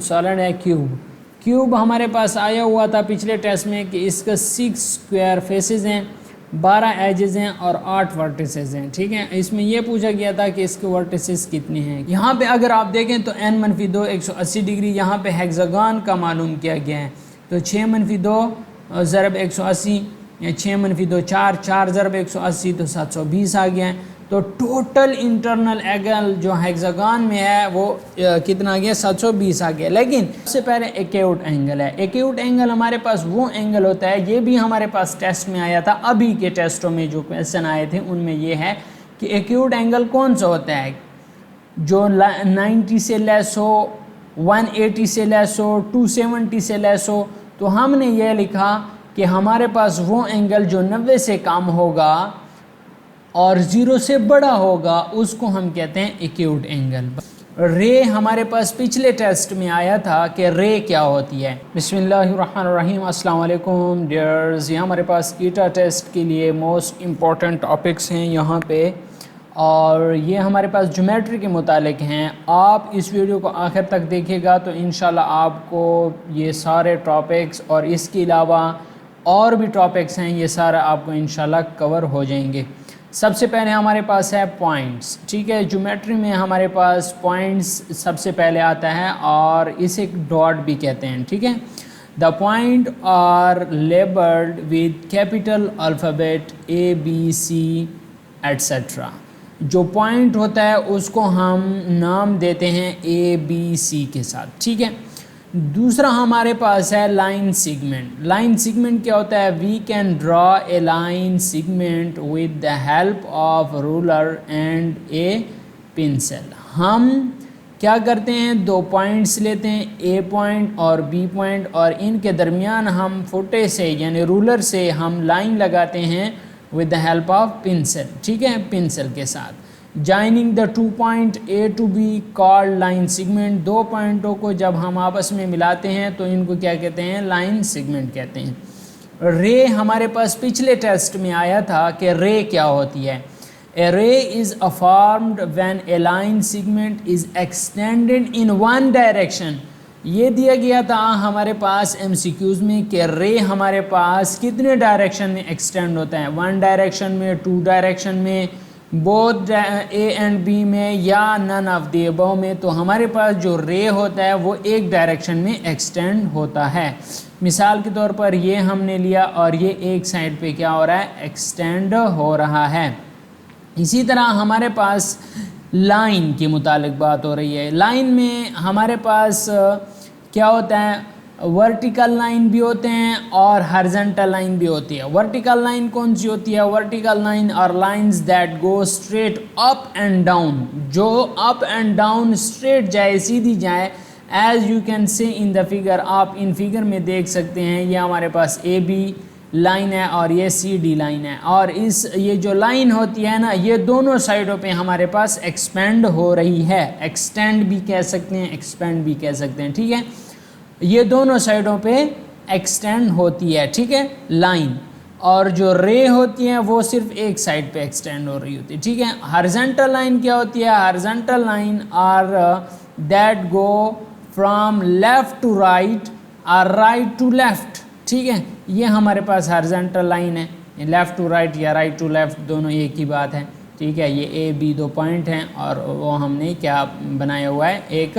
Solid है cube. Cube हमारे पास आया हुआ था पिछले टेस्ट में कि इसका 6 स्क्वायर फेसेस हैं, 12 एजेस हैं और 8 वर्टिसेस हैं। ठीक है, इसमें यह पूछा गया था कि इसके वर्टिसेस कितने हैं। यहाँ पे अगर आप देखें तो n-2 180 डिग्री यहाँ पे हेक्सागन का मालूम किया गया है। तो 6-2 ज़रब 180 या 6-2 4, 4 ज़रब 180 तो 720 आ गया है। तो टोटल इंटरनल एंगल जो हेक्सागन में है वो कितना आ गया, 720 आ गया। लेकिन सबसे पहले एक्यूट एंगल है। एक्यूट एंगल हमारे पास वो एंगल होता है, ये भी हमारे पास टेस्ट में आया था, अभी के टेस्टों में जो क्वेश्चन आए थे उनमें ये है कि एक्यूट एंगल कौन सा होता है, जो 90 से लेस हो, 180 से लेस हो, 270 से लेस हो। तो हमने ये लिखा कि हमारे पास वो एंगल जो 90 से कम होगा और 0 से बड़ा होगा उसको हम कहते हैं एक्यूट एंगल। रे हमारे पास पिछले टेस्ट में आया था कि रे क्या होती है। बिस्मिल्लाहिर्रहमानिर्रहीम, अस्सलाम वालेकुम डियर्स। ये हमारे पास ईटा टेस्ट के लिए मोस्ट इम्पॉर्टेंट टॉपिक्स हैं यहाँ पे, और ये हमारे पास ज्योमेट्री के मुतालिक हैं। आप इस वीडियो को आखिर तक देखिएगा तो इंशाल्लाह आपको ये सारे टॉपिक्स और इसके अलावा और भी टॉपिक्स हैं, ये सारा आपको इंशाल्लाह कवर हो जाएंगे। सबसे पहले हमारे पास है पॉइंट्स। ठीक है, ज्योमेट्री में हमारे पास पॉइंट्स सबसे पहले आता है और इसे डॉट भी कहते हैं। ठीक है, the point are labelled with capital alphabet ABC etcetera. जो पॉइंट होता है उसको हम नाम देते हैं ABC के साथ। ठीक है, दूसरा हमारे पास है लाइन सेगमेंट। लाइन सेगमेंट क्या होता है, we can draw a line segment with the help of ruler and a pencil. हम क्या करते हैं, दो पॉइंट्स लेते हैं, ए पॉइंट और बी पॉइंट, और इनके दरमियान हम फुटे से यानी रूलर से हम लाइन लगाते हैं with the help of pencil. ठीक है, पेंसिल के साथ। Joining the 2 point A to B called line segment. दो पॉइंटों को जब हम आपस में मिलाते हैं तो इनको क्या कहते हैं, लाइन सेगमेंट कहते हैं। रे हमारे पास पिछले टेस्ट में आया था कि रे क्या होती है। A ray is formed when a line segment is extended in one direction. ये दिया गया था हमारे पास MCQs में कि रे हमारे पास कितने डायरेक्शन में एक्सटेंड होता है, 1 डायरेक्शन में, 2 डायरेक्शन में, बोथ A एंड B में, या नन ऑफ द अबव में। तो हमारे पास जो रे होता है वो एक डायरेक्शन में एक्सटेंड होता है। मिसाल के तौर पर ये हमने लिया और ये एक साइड पे क्या हो रहा है, एक्सटेंड हो रहा है। इसी तरह हमारे पास लाइन के मुतालिक बात हो रही है। लाइन में हमारे पास क्या होता है, वर्टिकल लाइन भी होते हैं और हॉरिजॉन्टल लाइन भी होती है। वर्टिकल लाइन कौन सी होती है, vertical line are lines that go straight up and down, जो अप एंड डाउन स्ट्रेट जाए, सीधी जाए। As you can see in the figure, आप इन फिगर में देख सकते हैं, ये हमारे पास AB लाइन है और ये CD लाइन है, और ये जो लाइन होती है ना, ये दोनों साइडों पे हमारे पास एक्सपेंड हो रही है। एक्सटेंड भी कह सकते हैं, एक्सपेंड भी कह सकते हैं। ठीक है, ये दोनों साइडों पे एक्सटेंड होती है। ठीक है, लाइन। और जो रे होती हैं वो सिर्फ एक साइड पे एक्सटेंड हो रही होती है। ठीक है, हॉरिजॉन्टल लाइन क्या होती है, horizontal line are that go from left to right और राइट टू लेफ्ट। ठीक है, ये हमारे पास हॉरिजॉन्टल लाइन है। लेफ़्ट टू राइट या राइट टू लेफ़्ट दोनों एक ही बात है। ठीक है, ये AB 2 पॉइंट हैं और वो हमने क्या बनाया हुआ है, एक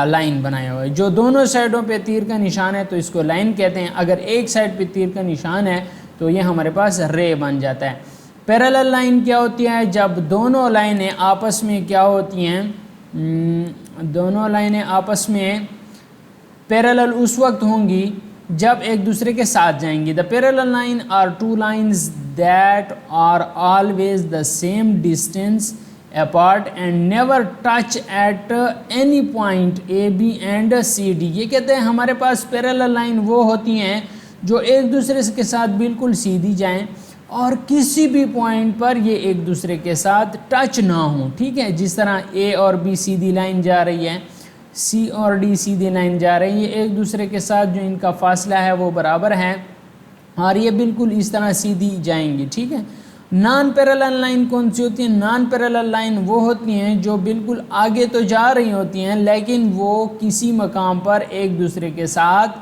लाइन बनाया हुआ है। जो दोनों साइडों पे तीर का निशान है तो इसको लाइन कहते हैं। अगर एक साइड पे तीर का निशान है तो ये हमारे पास रे बन जाता है। पैरेलल लाइन क्या होती है, जब दोनों लाइनें आपस में क्या होती हैं, दोनों लाइनें आपस में पैरेलल उस वक्त होंगी जब एक दूसरे के साथ जाएंगी। The parallel line are 2 lines that are always the same distance apart and never touch at any point AB and CD। ये कहते हैं हमारे पास पैरेलल लाइन वो होती हैं जो एक दूसरे के साथ बिल्कुल सीधी जाएं और किसी भी पॉइंट पर ये एक दूसरे के साथ टच ना हो। ठीक है, जिस तरह A और B सीधी लाइन जा रही है, C और D सीधी लाइन जा रही है, एक दूसरे के साथ जो इनका फासला है वो बराबर है और ये बिल्कुल इस तरह सीधी जाएंगी। ठीक है, नॉन पैरेलल लाइन कौन सी होती है? नॉन पैरेलल लाइन वो होती हैं जो बिल्कुल आगे तो जा रही होती हैं लेकिन वो किसी मकाम पर एक दूसरे के साथ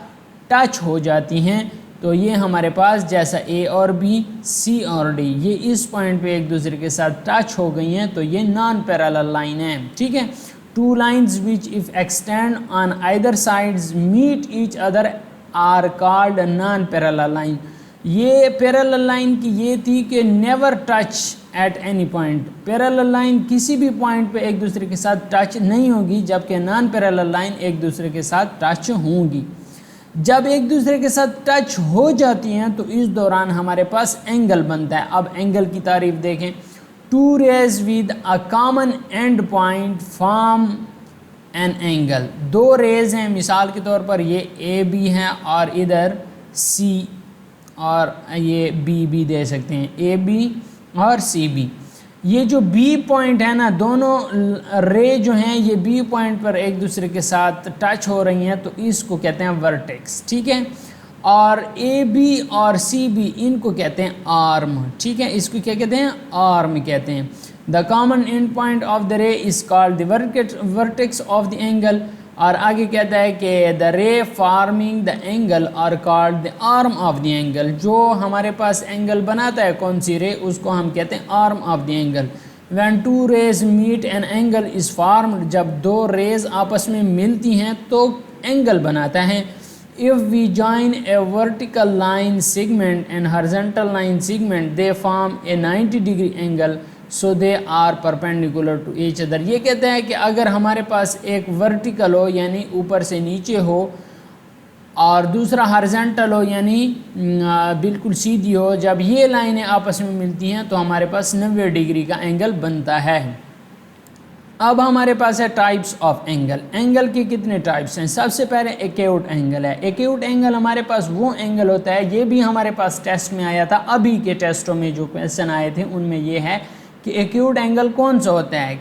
टच हो जाती हैं। तो ये हमारे पास जैसा ए और बी, सी और डी, ये इस पॉइंट पे एक दूसरे के साथ टच हो गई हैं, तो ये नॉन पैरेलल लाइन है। ठीक है, two lines which if extend on either sides meet each other are called non parallel line. ये पैरेलल लाइन की ये थी कि never touch at any point. Parallel line किसी भी पॉइंट पे एक दूसरे के साथ टच नहीं होगी, जबकि नॉन पैरेलल लाइन एक दूसरे के साथ टच होंगी। जब एक दूसरे के साथ टच हो जाती हैं तो इस दौरान हमारे पास एंगल बनता है। अब एंगल की तारीफ देखें, two rays with a common end point form an angle. दो रेज हैं, मिसाल के तौर पर ये ए बी हैं और इधर सी और ये बी भी दे सकते हैं, ए बी और सी बी। ये जो बी पॉइंट है ना, दोनों रे जो हैं ये बी पॉइंट पर एक दूसरे के साथ टच हो रही हैं, तो इसको कहते हैं वर्टेक्स। ठीक है, और ए बी और सी बी इनको कहते हैं आर्म। ठीक है, इसको क्या कहते हैं? आर्म कहते हैं। The common end point of the ray is called the vertex of the angle. और आगे कहता है कि the ray forming the angle are called the arm of the angle. जो हमारे पास एंगल बनाता है कौन सी रे, उसको हम कहते हैं arm of the angle. When two rays meet an angle is formed, जब दो रेज आपस में मिलती हैं तो एंगल बनाता है। If we join a vertical line segment and horizontal line segment they form a 90 degree angle, so they are perpendicular to each other. ये कहते हैं कि अगर हमारे पास एक वर्टिकल हो यानी ऊपर से नीचे हो और दूसरा हॉरिजॉन्टल हो यानी बिल्कुल सीधी हो, जब ये लाइनें आपस में मिलती हैं तो हमारे पास 90 डिग्री का एंगल बनता है। अब हमारे पास है टाइप्स ऑफ एंगल। एंगल के कितने टाइप्स हैं? सबसे पहले एक्यूट एंगल है। एक्यूट एंगल हमारे पास वो एंगल होता है, ये भी हमारे पास टेस्ट में आया था, अभी के टेस्टों में जो क्वेश्चन आए थे उनमें ये है कि एक्यूट एंगल कौन सा होता है?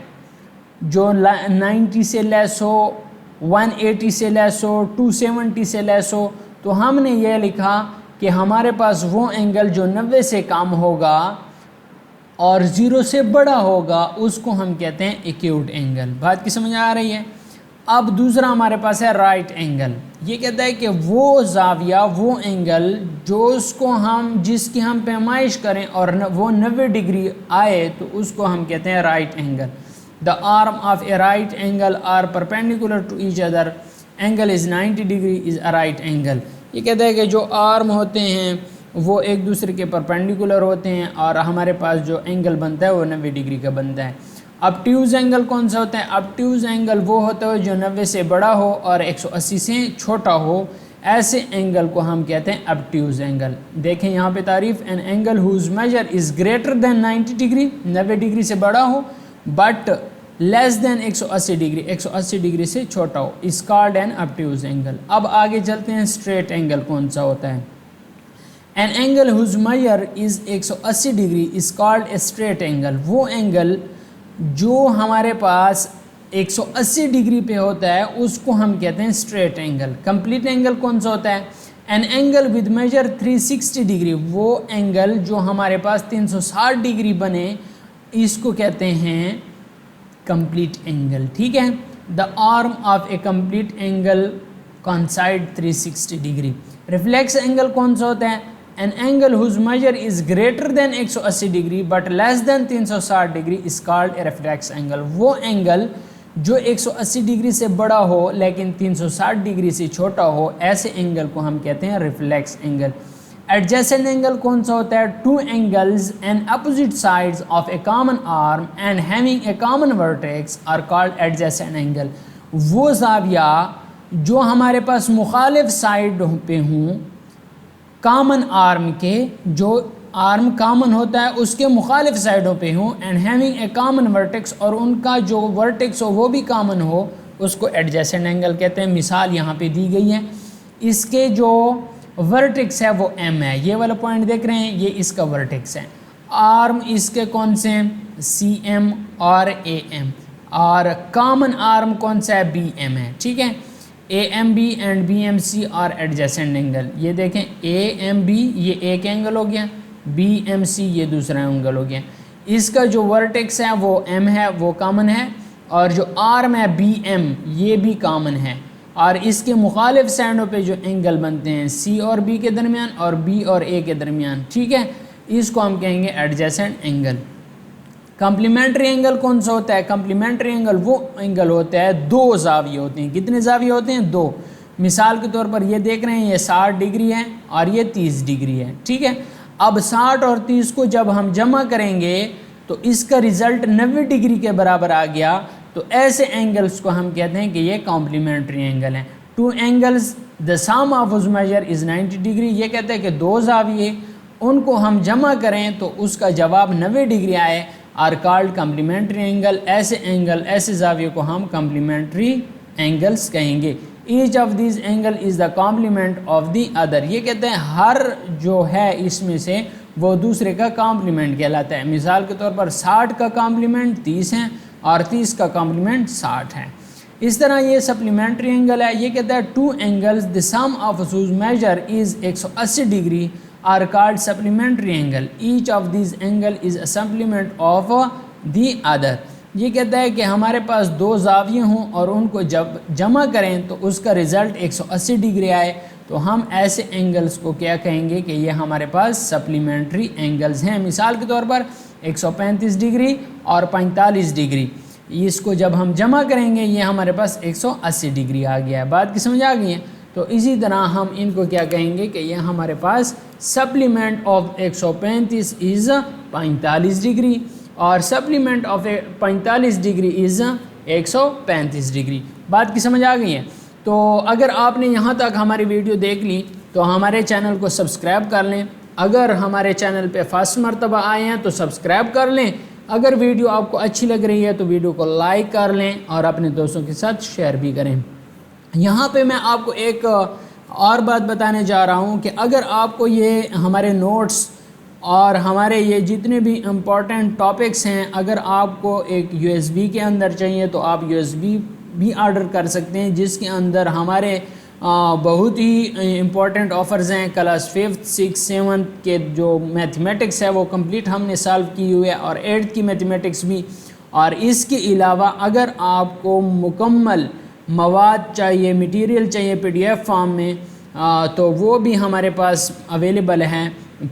जो 90 से लेस हो, 180 से लेस हो, 270 से लेस हो। तो हमने ये लिखा कि हमारे पास वो एंगल जो 90 से कम होगा और 0 से बड़ा होगा उसको हम कहते हैं एक्यूट एंगल। बात की समझ आ रही है? अब दूसरा हमारे पास है राइट एंगल। ये कहता है कि वो जाविया, वो एंगल जो उसको हम जिसकी हम पैमाइश करें और वो 90 डिग्री आए तो उसको हम कहते हैं right angle. The arm of a right angle are perpendicular to each other, angle is 90 degree is a right angle. ये कहता है कि जो आर्म होते हैं वो एक दूसरे के परपेंडिकुलर होते हैं और हमारे पास जो एंगल बनता है वो 90 डिग्री का बनता है। ऑब्ट्यूज एंगल कौन सा होता है? ऑब्ट्यूज एंगल वो होता है जो 90 से बड़ा हो और 180 से छोटा हो, ऐसे एंगल को हम कहते हैं ऑब्ट्यूज एंगल। देखें यहाँ पे तारीफ, an angle whose measure is greater than 90 degree, 90 degree से बड़ा हो, but less than 180 degree, 180 degree से छोटा हो, is called an obtuse angle. अब आगे चलते हैं, स्ट्रेट एंगल कौन सा होता है? An angle whose measure is 180 degree is called a straight angle. वो एंगल जो हमारे पास 180 डिग्री पे होता है उसको हम कहते हैं स्ट्रेट एंगल। कंप्लीट एंगल कौन सा होता है? An angle with measure 360 degree, वो एंगल जो हमारे पास 360 डिग्री बने इसको कहते हैं कंप्लीट एंगल। ठीक है, the arm of a complete angle coincide 360 degree. Reflex angle कौन सा होता है? An angle whose measure is greater than 180 degree but less than 360 degree is called a reflex angle. वो एंगल जो 180 डिग्री से बड़ा हो लेकिन 360 डिग्री से छोटा हो, ऐसे एंगल को हम कहते हैं रिफ्लेक्स एंगल। एडजेसेंट एंगल कौन सा होता है? Two angles and opposite sides of a common arm and having a common vertex are called adjacent angle. वो जाविया जो हमारे पास मुखालिफ साइड पे हों कॉमन आर्म के, जो आर्म कॉमन होता है उसके मुखालिफ साइडों पे हों, and having a common vertex, और उनका जो वर्टेक्स हो वो भी कॉमन हो, उसको एडजेसेंट एंगल कहते हैं। मिसाल यहाँ पे दी गई है, इसके जो वर्टेक्स है वो m है, ये वाला पॉइंट देख रहे हैं, ये इसका वर्टेक्स है। आर्म इसके कौन से हैं? CM और AM, और कॉमन आर्म कौन सा है? BM है। ठीक है, AMB एंड BMC और एडजेसेंट एंगल। ये देखें AMB ये एक एंगल हो गया, BMC ये दूसरा एंगल हो गया। इसका जो वर्टेक्स है वो M है, वो कॉमन है, और जो आर्म है BM ये भी कॉमन है, और इसके मुखालिफ साइडों पे जो एंगल बनते हैं C और B के दरमियान और B और A के दरमियान, ठीक है, इसको हम कहेंगे एडजेसेंट एंगल। कम्प्लीमेंट्री एंगल कौन सा होता है? कम्प्लीमेंट्री एंगल वो एंगल होता है, दो जाविये होते हैं। कितने जाविये होते हैं? दो। मिसाल के तौर पर ये देख रहे हैं, ये 60 डिग्री है और ये 30 डिग्री है, ठीक है। अब 60 और 30 को जब हम जमा करेंगे तो इसका रिजल्ट 90 डिग्री के बराबर आ गया, तो ऐसे एंगल्स को हम कहते हैं कि ये कॉम्प्लीमेंट्री एंगल हैं। Two angles the sum of whose measure is 90 degree, ये कहते हैं कि दो जाविये उनको हम जमा करें तो उसका जवाब 90 डिग्री आए, आर कॉल्ड कम्प्लीमेंट्री एंगल। ऐसे एंगल, ऐसे जाविये को हम कम्प्लीमेंट्री एंगल्स कहेंगे। Each of this angle is the complement of the other, ये कहते हैं हर जो है इसमें से वो दूसरे का कॉम्प्लीमेंट कहलाता है। मिसाल के तौर पर 60 का कॉम्प्लीमेंट 30 है और 30 का कॉम्प्लीमेंट 60 है। इस तरह ये सप्लीमेंट्री एंगल है, ये कहता है two angles the sum of whose measure is 180 degree are called supplementary angle. Each of this angle is a supplement of the other. ये कहता है कि हमारे पास दो जाविये हों और उनको जब जमा करें तो उसका रिज़ल्ट 180 डिग्री आए, तो हम ऐसे एंगल्स को क्या कहेंगे कि ये हमारे पास सप्लीमेंट्री एंगल्स हैं। मिसाल के तौर पर 135 डिग्री और 45 डिग्री, इसको जब हम जमा करेंगे ये हमारे पास 180 डिग्री आ गया है। बात की समझ आ गई है? तो इसी तरह हम इनको क्या कहेंगे कि ये हमारे पास सप्लीमेंट ऑफ 135 इज़ 45 डिग्री और supplement of 45 degree is 135 degree. बात की समझ आ गई है? तो अगर आपने यहाँ तक हमारी वीडियो देख ली तो हमारे चैनल को सब्सक्राइब कर लें। अगर हमारे चैनल पे फर्स्ट मरतबा आए हैं तो सब्सक्राइब कर लें। अगर वीडियो आपको अच्छी लग रही है तो वीडियो को लाइक कर लें और अपने दोस्तों के साथ शेयर भी करें। यहाँ पे मैं आपको एक और बात बताने जा रहा हूँ कि अगर आपको ये हमारे नोट्स और हमारे ये जितने भी इम्पोर्टेंट टॉपिक्स हैं, अगर आपको एक USB के अंदर चाहिए तो आप USB भी ऑर्डर कर सकते हैं, जिसके अंदर हमारे बहुत ही इम्पोर्टेंट ऑफ़र्स हैं। क्लास 5th 6th 7th के जो मैथमेटिक्स है वो कंप्लीट हमने सॉल्व की हुई है और 8th की मैथमेटिक्स भी। और इसके अलावा अगर आपको मुकम्मल मवाद चाहिए, मटेरियल चाहिए PDF फॉर्म में, तो वो भी हमारे पास अवेलेबल हैं।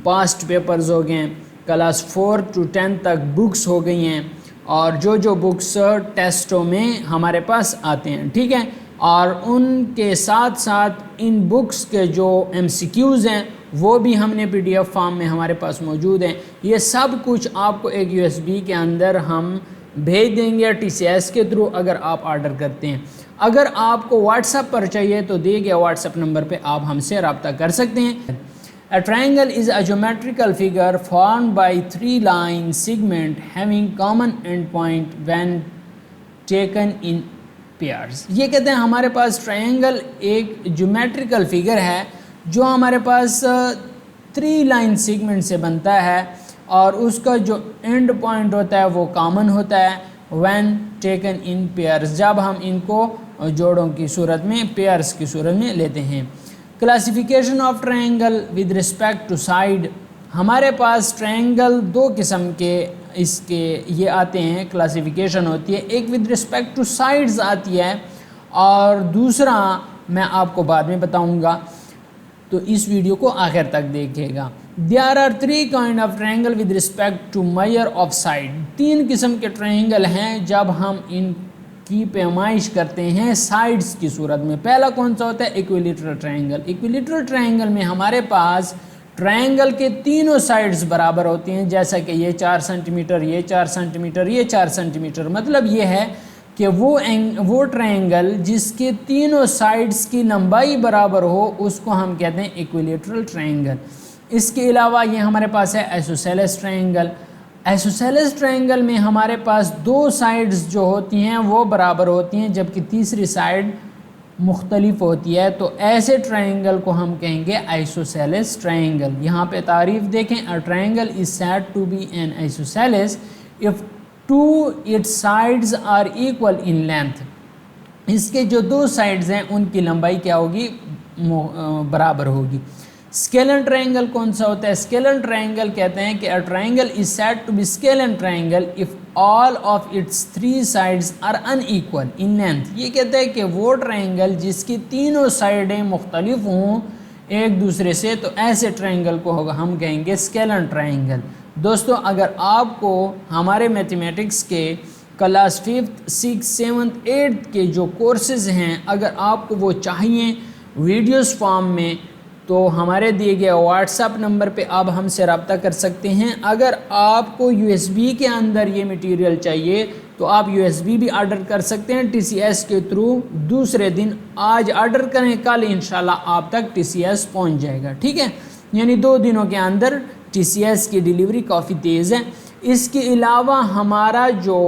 पास्ट पेपर्स हो गए, क्लास 4 to 10 तक बुक्स हो गई हैं, और जो बुक्स टेस्टों में हमारे पास आते हैं, ठीक है। और उनके साथ साथ इन बुक्स के जो MCQs हैं वो भी हमने PDF फॉर्म में हमारे पास मौजूद हैं। ये सब कुछ आपको एक USB के अंदर हम भेज देंगे TCS के थ्रू अगर आप ऑर्डर करते हैं। अगर आपको WhatsApp पर चाहिए तो दिए गए WhatsApp नंबर पे आप हमसे रब्ता कर सकते हैं। A triangle is a geometrical figure formed by 3 line segment having common endpoint when taken in pairs। ये कहते हैं हमारे पास ट्रायंगल एक ज्योमेट्रिकल फिगर है जो हमारे पास 3 लाइन सेगमेंट से बनता है और उसका जो एंड पॉइंट होता है वो कॉमन होता है when taken in pairs, जब हम इनको जोड़ों की सूरत में, पेयर्स की सूरत में लेते हैं। Classification of triangle with respect to side, हमारे पास ट्रायंगल दो किस्म के इसके ये आते हैं, क्लासिफिकेशन होती है। एक विद रिस्पेक्ट टू साइड्स आती है और दूसरा मैं आपको बाद में बताऊंगा, तो इस वीडियो को आखिर तक देखिएगा। There are 3 kind of triangle with respect to measure of side. 3 किस्म के ट्रायंगल हैं जब हम इनकी पैमाइश करते हैं साइड्स की सूरत में। पहला कौन सा होता है? Equilateral triangle. इक्विलेटरल ट्रायंगल में हमारे पास ट्रायंगल के तीनों साइड्स बराबर होती हैं, जैसा कि ये 4 सेंटीमीटर, ये 4 सेंटीमीटर, ये 4 सेंटीमीटर। मतलब ये है कि वो ट्रायंगल जिसके तीनों साइड्स की लंबाई बराबर हो उसको हम कहते हैं इक्विलेटरल ट्रायंगल। इसके अलावा ये हमारे पास है आइसोसेलेस ट्रायंगल। आइसोसेलेस ट्रायंगल में हमारे पास 2 साइड्स जो होती हैं वो बराबर होती हैं जबकि तीसरी साइड मुख्तलिफ होती है, तो ऐसे ट्रायंगल को हम कहेंगे आइसोसेलेस ट्रायंगल। यहाँ पे तारीफ देखें, a triangle is said to be an isosceles if 2 its sides are equal in length. इसके जो 2 साइड्स हैं उनकी लंबाई क्या होगी? बराबर होगी। स्केलन ट्रायंगल कौन सा होता है? स्केलन ट्रायंगल कहते हैं कि a triangle is said to be scalene triangle if all of its 3 sides are unequal in length. ये कहता है कि वो ट्रायंगल जिसकी तीनों साइडें मुख्तलिफ हों एक दूसरे से, तो ऐसे ट्रायंगल को होगा हम कहेंगे स्केलन ट्रायंगल। दोस्तों, अगर आपको हमारे मैथमेटिक्स के class 5th 6th 7th 8th के जो कोर्सेज़ हैं, अगर आपको वो चाहिए वीडियोस फॉर्म में, तो हमारे दिए गए व्हाट्सएप नंबर पे आप हमसे रब्ता कर सकते हैं। अगर आपको यूएसबी के अंदर ये मटेरियल चाहिए तो आप यूएसबी भी ऑर्डर कर सकते हैं टीसीएस के थ्रू। दूसरे दिन, आज ऑर्डर करें, कल इंशाल्लाह आप तक टीसीएस पहुंच जाएगा, ठीक है। यानी 2 दिनों के अंदर टीसीएस की डिलीवरी काफ़ी तेज़ है। इसके अलावा हमारा जो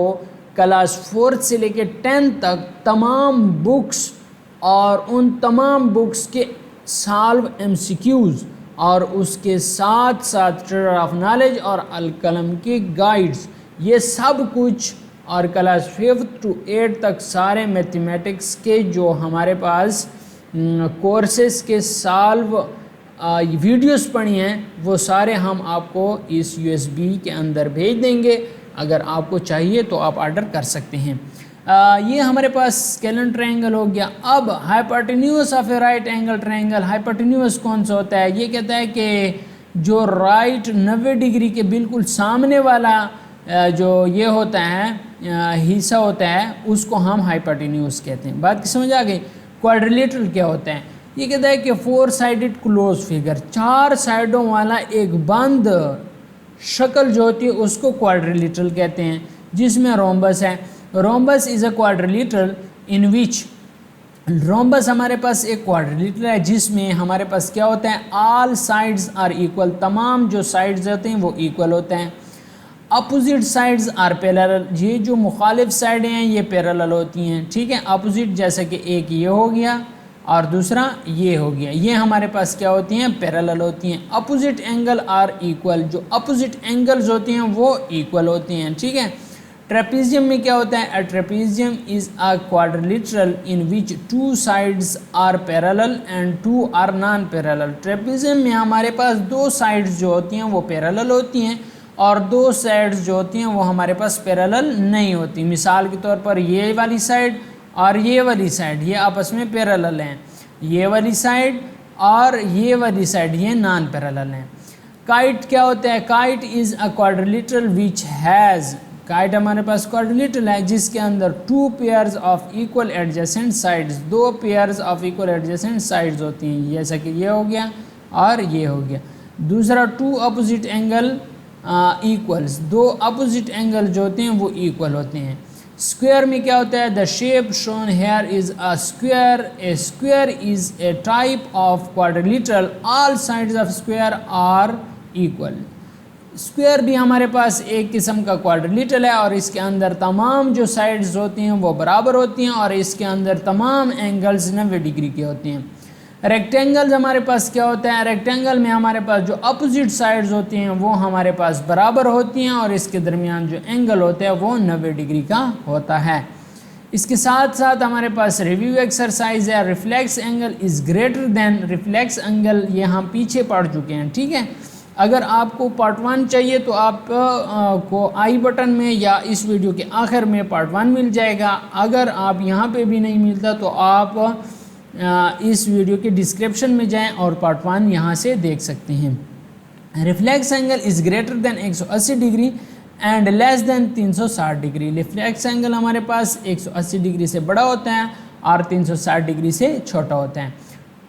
क्लास 4 से लेकर 10 तक तमाम बुक्स और उन तमाम बुक्स के सॉल्व एमसीक्यूज़ और उसके साथ साथ ट्रेड ऑफ नॉलेज और अलकलम के गाइड्स, ये सब कुछ, और क्लास 5th to 8th तक सारे मैथमेटिक्स के जो हमारे पास कोर्सेज़ के सॉल्व वीडियोस पड़ी हैं, वो सारे हम आपको इस यूएसबी के अंदर भेज देंगे। अगर आपको चाहिए तो आप ऑर्डर कर सकते हैं। ये हमारे पास स्केलन ट्रायंगल हो गया। अब hypotenuse of a right angle triangle. Hypotenuse कौन सा होता है? ये कहता है कि जो राइट 90 डिग्री के बिल्कुल सामने वाला जो ये होता है हिस्सा होता है, उसको हम हाइपोटेन्यूज कहते हैं। बात की समझ आ गई? क्वाड्रिलेटरल क्या होता है? ये कहता है कि 4 साइडेड क्लोज फिगर, 4 साइडों वाला एक बंद शक्ल जो होती है उसको क्वाड्रिलेटरल कहते हैं, जिसमें रोम्बस है। Rhombus is a quadrilateral in which, rhombus हमारे पास एक क्वाड्रिलेटरल है जिसमें हमारे पास क्या होता है, ऑल साइड्स आर इक्वल, तमाम जो साइड्स होते हैं वो इक्वल होते हैं। अपोजिट साइड्स आर पैरेलल, ये जो मुखालिफ साइडें हैं ये पैरेलल होती हैं, ठीक है। अपोजिट जैसे कि एक ये हो गया और दूसरा ये हो गया, ये हमारे पास क्या होती हैं, पैरेलल होती हैं। अपोजिट एंगल आर इक्वल, जो अपोजिट एंगल्स होती हैं वो इक्वल होती हैं, ठीक है। ट्रेपीजियम में क्या होता है? A trapezium is a quadrilateral in which 2 sides are parallel and 2 are non parallel. Trapezium में हमारे पास 2 साइड्स जो होती हैं वो पैरेलल होती हैं और 2 साइड्स जो होती हैं वो हमारे पास पैरेलल नहीं होती। मिसाल के तौर पर ये वाली साइड और ये वाली साइड ये आपस में पैरेलल हैं, ये वाली साइड और ये वाली साइड ये नॉन पैरेलल हैं। काइट क्या होता है? Kite is a quadrilateral which has, kite हमारे पास क्वाड्रिलेटरल है जिसके अंदर 2 pairs of equal adjacent sides, 2 pairs of equal adjacent sides होती हैं, जैसा कि ये हो गया और ये हो गया। दूसरा 2 opposite angle equals, 2 opposite angle जो होते हैं वो इक्वल होते हैं। स्क्वायर में क्या होता है? The shape shown here is a square, a square is a type of quadrilateral, all sides of square are equal. Square भी हमारे पास एक किस्म का क्वाड्रिलेटरल है और इसके अंदर तमाम जो साइड्स होती हैं वो बराबर होती हैं और इसके अंदर तमाम एंगल्स 90 डिग्री के होते हैं। रेक्टेंगल्स हमारे पास क्या होता है? रेक्टेंगल में हमारे पास जो अपोजिट साइड्स होती हैं वो हमारे पास बराबर होती हैं और इसके दरमियान जो एंगल होता है वो 90 डिग्री का होता है। इसके साथ साथ हमारे पास रिव्यू एक्सरसाइज है। Reflex angle is greater then, reflex angle ये हम पीछे पढ़ चुके हैं, ठीक है। अगर आपको पार्ट 1 चाहिए तो आप को आई बटन में या इस वीडियो के आखिर में पार्ट 1 मिल जाएगा। अगर आप यहाँ पे भी नहीं मिलता तो आप इस वीडियो के डिस्क्रिप्शन में जाएं और पार्ट 1 यहाँ से देख सकते हैं। Reflex angle is greater than 180 degree and less than 360 degree. Reflex angle हमारे पास 180 डिग्री से बड़ा होता है और 360 डिग्री से छोटा होता है।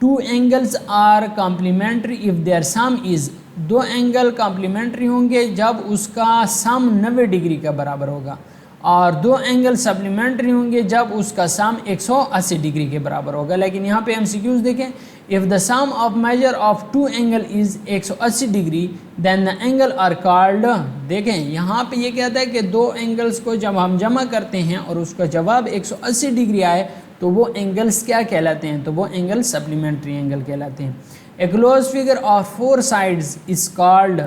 2 angles are complementary if their sum is, 2 angle complementary होंगे जब उसका सम 90 डिग्री का बराबर होगा और 2 एंगल सप्लीमेंट्री होंगे जब उसका सम 180 डिग्री के बराबर होगा। लेकिन यहाँ पे एमसीक्यूज देखें, if the sum of measure of 2 angle is 180 degree then the angle are called, देखें यहाँ पे ये कहता है कि 2 एंगल्स को जब हम जमा करते हैं और उसका जवाब 180 डिग्री आए तो वो एंगल्स क्या कहलाते हैं? तो वो एंगल सप्लीमेंट्री एंगल कहलाते हैं। A close figure of 4 sides is called,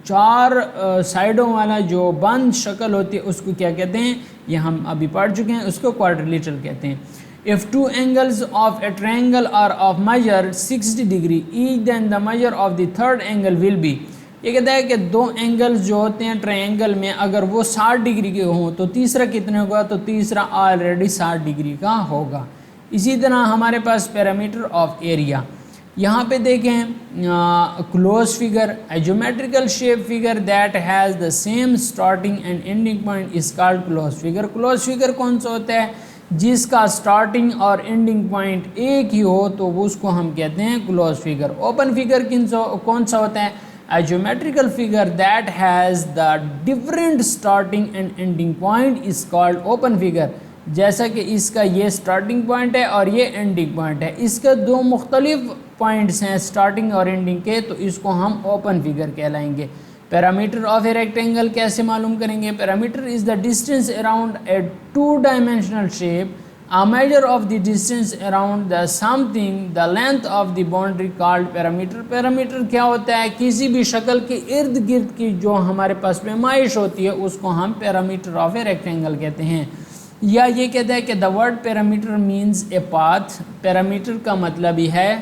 4 साइडों वाला जो बंद शक्ल होती है उसको क्या कहते हैं? ये हम अभी पढ़ चुके हैं, उसको क्वाड्रिलेटरल कहते हैं। If two angles of a triangle are of measure 60 degree each, then the measure of the third angle will be। ये कहता है कि दो एंगल्स जो होते हैं ट्रायंगल में अगर वो 60 डिग्री के हों तो तीसरा कितने होगा, तो तीसरा ऑलरेडी 60 डिग्री का होगा। इसी तरह हमारे पास पैरामीटर ऑफ एरिया, यहाँ पे देखें close figure, A geometrical shape figure that has the same starting and ending point is called close figure. Close figure कौन सा होता है, जिसका स्टार्टिंग और एंडिंग पॉइंट एक ही हो तो उसको हम कहते हैं क्लोज फिगर। ओपन फिगर कौन सा होता है, a geometrical figure that has the different starting and ending point is called open figure। जैसा कि इसका ये स्टार्टिंग पॉइंट है और ये एंडिंग पॉइंट है, इसके दो मुख्तलिफ पॉइंट्स हैं स्टार्टिंग और एंडिंग के, तो इसको हम ओपन फिगर कहलाएंगे। पैरामीटर ऑफ ए रेक्टेंगल कैसे मालूम करेंगे, parameter is the distance around a two dimensional shape, a measure of the distance around the something, the length of the boundary called parameter। Parameter क्या होता है, किसी भी शक्ल के इर्द गिर्द की जो हमारे पास पैमाइश होती है उसको हम पैरामीटर ऑफ ए रेक्टेंगल कहते हैं। या ये कहता है कि the word parameter means a path, parameter का मतलब ही है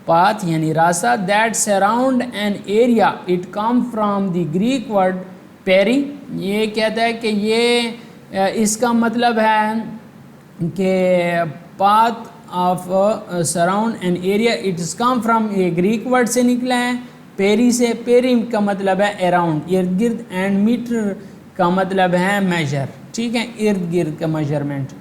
पाथ यानी रास्ता, that surround an area, it come from the Greek word peri. ये कहता है कि ये इसका मतलब है कि path of surround an area, it is come from a Greek word से निकला है पेरी से। पेरी का मतलब है अराउंड इर्द गिर्द, एंड मीटर का मतलब है मेजर, ठीक है, इर्द गिर्द का measurement.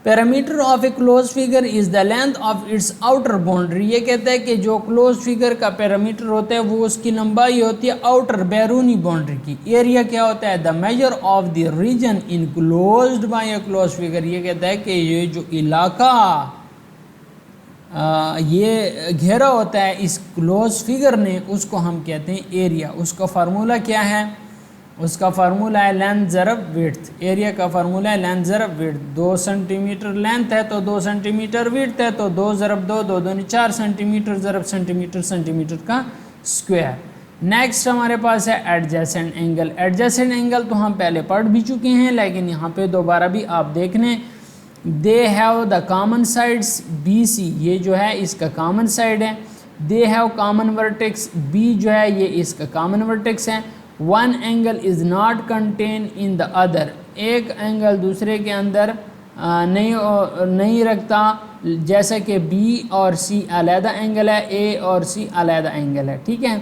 Parameter of A close figure is the length of its outer boundary. ये कहता है कि जो क्लोज फिगर का पैरामीटर होता है वो उसकी लंबाई होती है आउटर बैरूनी बाउंड्री की। एरिया क्या होता है, the measure of the region enclosed by a close figure. ये कहता है कि ये जो इलाका ये घेरा होता है इस क्लोज फिगर ने, उसको हम कहते हैं एरिया। उसका फार्मूला क्या है, उसका फार्मूला है लेंथ ज़रब विड्थ। एरिया का फार्मूला है लेंथ ज़रब विड्थ। 2 सेंटीमीटर लेंथ है तो 2 सेंटीमीटर विड्थ है, तो 2 ज़रब 2 2 दूनी 4 सेंटीमीटर ज़रब सेंटीमीटर, सेंटीमीटर का स्क्वायर। नेक्स्ट हमारे पास है एडजेसेंट एंगल। एडजेसेंट एंगल तो हम पहले पढ़ भी चुके हैं, लेकिन यहाँ पे दोबारा भी आप देख लें। They have the common sides B C, ये जो है इसका कॉमन साइड है। They have common vertex, B जो है ये इसका कॉमन वर्टेक्स है। One angle is not contain in the other, एक एंगल दूसरे के अंदर नहीं रखता, जैसा कि बी और सी अलहदा एंगल है, ए और सी अलहदा एंगल है, ठीक है।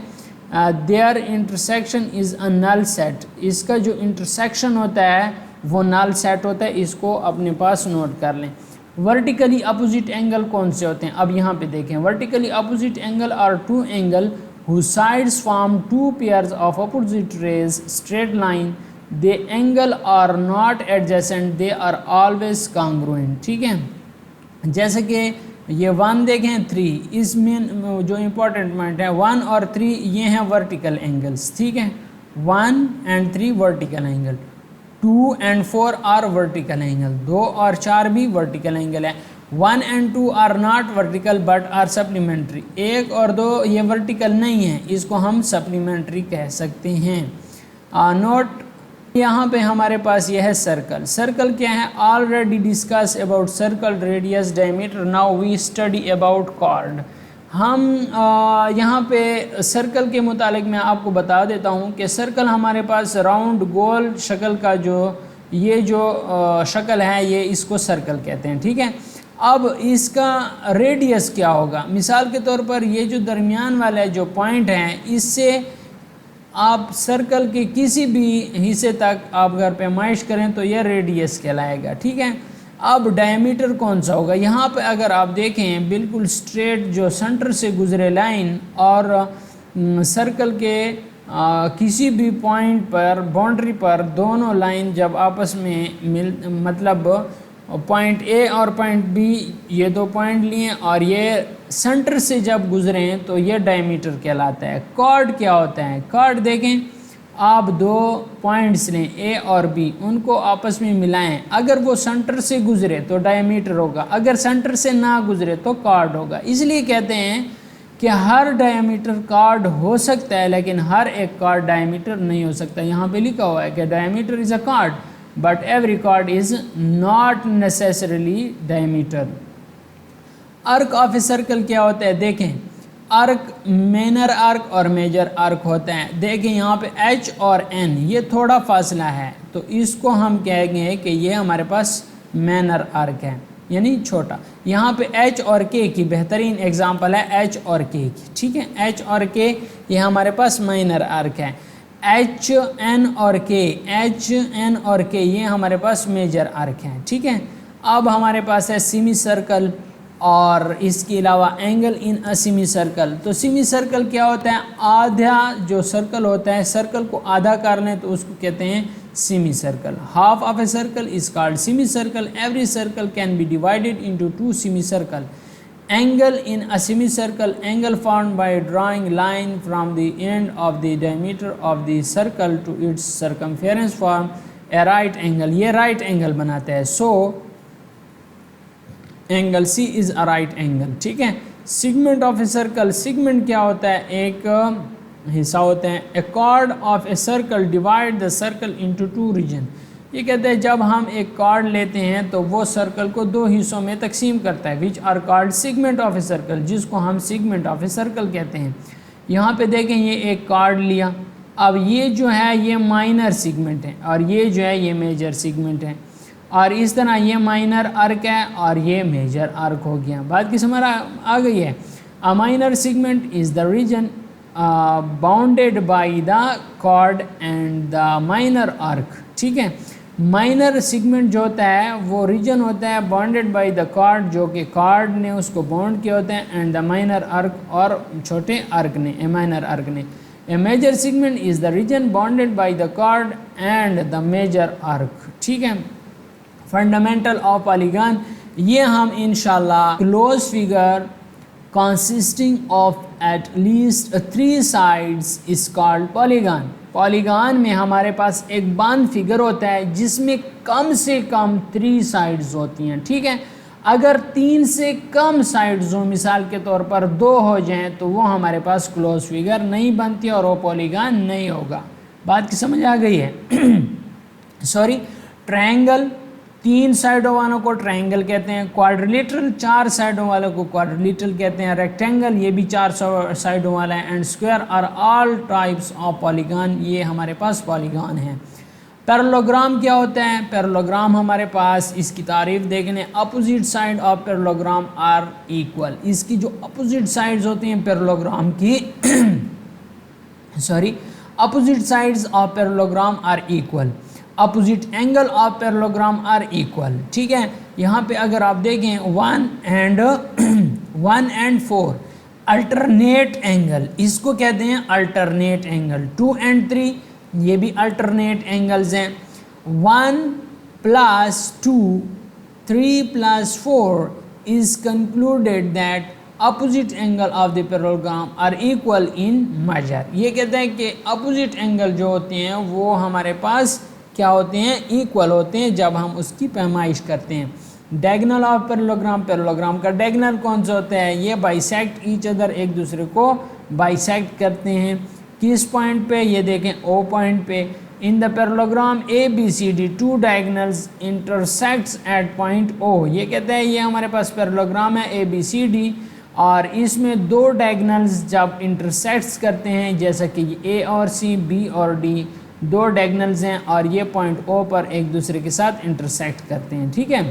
Their intersection is a null set, इसका जो इंटरसेक्शन होता है वो नल सेट होता है, इसको अपने पास नोट कर लें। वर्टिकली अपोजिट एंगल कौन से होते हैं, अब यहाँ पे देखें। Vertically opposite angle are two angle whose sides form two pairs of opposite rays straight line, the angle are not adjacent, they are always congruent, ठीक है। जैसे कि ये 1 देखें 3, इसमें जो इम्पोर्टेंट पॉइंट है 1 और 3 ये हैं वर्टिकल एंगल्स, ठीक है। 1 and 3 vertical angle, 2 and 4 are vertical angle, 2 और 4 भी वर्टिकल एंगल है। 1 and 2 are not vertical but are supplementary, 1 और 2 ये वर्टिकल नहीं है, इसको हम सप्लीमेंट्री कह सकते हैं। नोट यहाँ पे हमारे पास यह है सर्कल। सर्कल क्या है, already discuss about circle radius diameter, now we study about chord. हम यहाँ पे सर्कल के मुतालिक मैं आपको बता देता हूँ कि सर्कल हमारे पास राउंड गोल शक्ल का जो शक्ल है ये इसको सर्कल कहते हैं, ठीक है। अब इसका रेडियस क्या होगा, मिसाल के तौर पर ये जो दरमियान वाला जो पॉइंट है इससे आप सर्कल के किसी भी हिस्से तक आप अगर पैमाइश करें तो यह रेडियस कहलाएगा, ठीक है। अब डायमीटर कौन सा होगा, यहाँ पे अगर आप देखें बिल्कुल स्ट्रेट जो सेंटर से गुजरे लाइन और सर्कल के किसी भी पॉइंट पर बाउंड्री पर दोनों लाइन जब आपस में मतलब पॉइंट ए और पॉइंट बी ये 2 पॉइंट लिए और ये सेंटर से जब गुजरे हैं तो ये डायमीटर कहलाता है। कॉर्ड क्या होता है, कॉर्ड देखें आप 2 पॉइंट्स लें ए और बी, उनको आपस में मिलाएं, अगर वो सेंटर से गुजरे तो डायमीटर होगा, अगर सेंटर से ना गुजरे तो कॉर्ड होगा। इसलिए कहते हैं कि हर डायमीटर कॉर्ड हो सकता है लेकिन हर एक कॉर्ड डायमीटर नहीं हो सकता। यहाँ पे लिखा हुआ है कि diameter is a cord, but every chord is not necessarily diameter. Arc of a circle क्या होता है? देखें, आर्क मेनर आर्क और मेजर आर्क होता है। देखें यहाँ पे H और N ये थोड़ा फासला है, तो इसको हम कहेंगे कि ये हमारे पास मेनर आर्क है, यानी छोटा। यहाँ पे H और K की बेहतरीन एग्जांपल है H और K की, ठीक है। H और K ये हमारे पास माइनर आर्क है। H N और K ये हमारे पास मेजर आर्क हैं, ठीक है। अब हमारे पास है सेमी सर्कल और इसके अलावा angle in a semi circle. तो सेमी सर्कल क्या होता है? आधा जो सर्कल होता है, सर्कल को आधा कर लें तो उसको कहते हैं semi circle. Half of a circle is called semi circle. Every circle can be divided into 2 semi circle. Angle in a semicircle, angle formed by drawing line from the end of the diameter of the circle to its circumference form a right angle. ये right angle बनाता है। So angle C is a right angle, ठीक है। Segment of a circle, segment क्या होता है? एक हिस्सा होता है। A chord of a circle divide the circle into 2 region। ये कहते हैं जब हम एक कार्ड लेते हैं तो वो सर्कल को 2 हिस्सों में तकसीम करता है, which are called segment of a circle, जिसको हम सेगमेंट ऑफ ए सर्कल कहते हैं। यहाँ पे देखें, ये एक कार्ड लिया, अब ये जो है ये माइनर सेगमेंट है और ये जो है ये मेजर सेगमेंट है, और इस तरह ये माइनर आर्क है और ये मेजर आर्क हो गया। बात की समझ आ गई है? A minor segment is the region bounded by the chord and the minor arc, ठीक है। माइनर सेगमेंट जो होता है वो रीजन होता है बाउंडेड बाय द कॉर्ड, जो कि कॉर्ड ने उसको बाउंड किया होता है, एंड द माइनर आर्क और छोटे आर्क ने, ए माइनर आर्क ने। A major segment is the region bounded by the chord and the major arc, ठीक है। फंडामेंटल ऑफ पॉलीगॉन, ये हम इंशाल्लाह close figure consisting of at least 3 sides is called polygon। Polygon में हमारे पास एक बंद फिगर होता है जिसमें कम से कम 3 साइड्स होती हैं, ठीक है। अगर 3 से कम साइड्स हो, मिसाल के तौर पर 2 हो जाएं, तो वो हमारे पास क्लोज फिगर नहीं बनती और वो पॉलीगॉन नहीं होगा। बात की समझ आ गई है? सॉरी, ट्रायंगल 3 साइडों वालों को ट्रायंगल कहते हैं। क्वाड्रिलेटरल 4 साइडों वालों को क्वाड्रिलेटरल कहते हैं। रेक्टेंगल ये भी 4 साइडों वाला है। And square are all types of polygon, ये हमारे पास पॉलीगॉन है। पैरेललोग्राम क्या होता है? पैरेललोग्राम हमारे पास, इसकी तारीफ देखने, opposite side of parallelogram are equal. इसकी जो अपोजिट साइड्स होती हैं पैरेललोग्राम की sorry, opposite sides of parallelogram are equal. Opposite angle of parallelogram are equal, ठीक है। यहाँ पे अगर आप देखें 1 and 4 अल्टरनेट एंगल, इसको कहते हैं अल्टरनेट एंगल। 2 and 3 ये भी अल्टरनेट एंगल्स हैं। 1 + 2 3 + 4 is concluded that opposite angle of the parallelogram are equal in measure। ये कहते हैं कि अपोजिट एंगल जो होते हैं वो हमारे पास क्या होते हैं? इक्वल होते हैं जब हम उसकी पैमाइश करते हैं। डायगोनल ऑफ पैरेललोग्राम, पैरेललोग्राम का डायगोनल कौन सा होता है? ये बाइसेक्ट ईच अदर, एक दूसरे को बाइसेक्ट करते हैं। किस पॉइंट पे? ये देखें, ओ पॉइंट पे। In the parallelogram ABCD 2 diagonals intersects at point O। ये कहते हैं ये हमारे पास पैरेललोग्राम है ABCD और इसमें 2 डायगोनल्स जब इंटरसेक्ट्स करते हैं, जैसा कि A और C, B और D 2 डायगोनल्स हैं और ये पॉइंट O पर एक दूसरे के साथ इंटरसेक्ट करते हैं, ठीक है।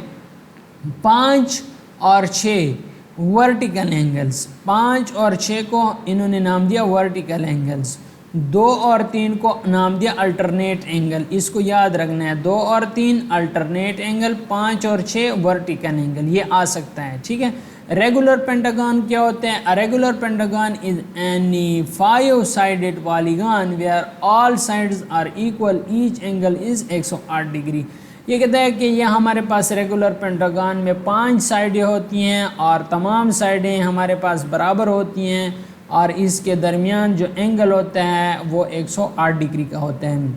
5 और 6 वर्टिकल एंगल्स, 5 और 6 को इन्होंने नाम दिया वर्टिकल एंगल्स। 2 और 3 को नाम दिया अल्टरनेट एंगल। इसको याद रखना है, 2 और 3 अल्टरनेट एंगल, 5 और 6 वर्टिकल एंगल, ये आ सकता है, ठीक है। रेगुलर पेंटागन क्या होते हैं? A regular pentagon is any 5-sided polygon where all sides are equal, each angle is 108 degree. ये कहता है कि ये हमारे पास रेगुलर पेंटागन में 5 साइडें होती हैं और तमाम साइडें हमारे पास बराबर होती हैं और इसके दरमियान जो एंगल होता है वो 108 डिग्री का होता है।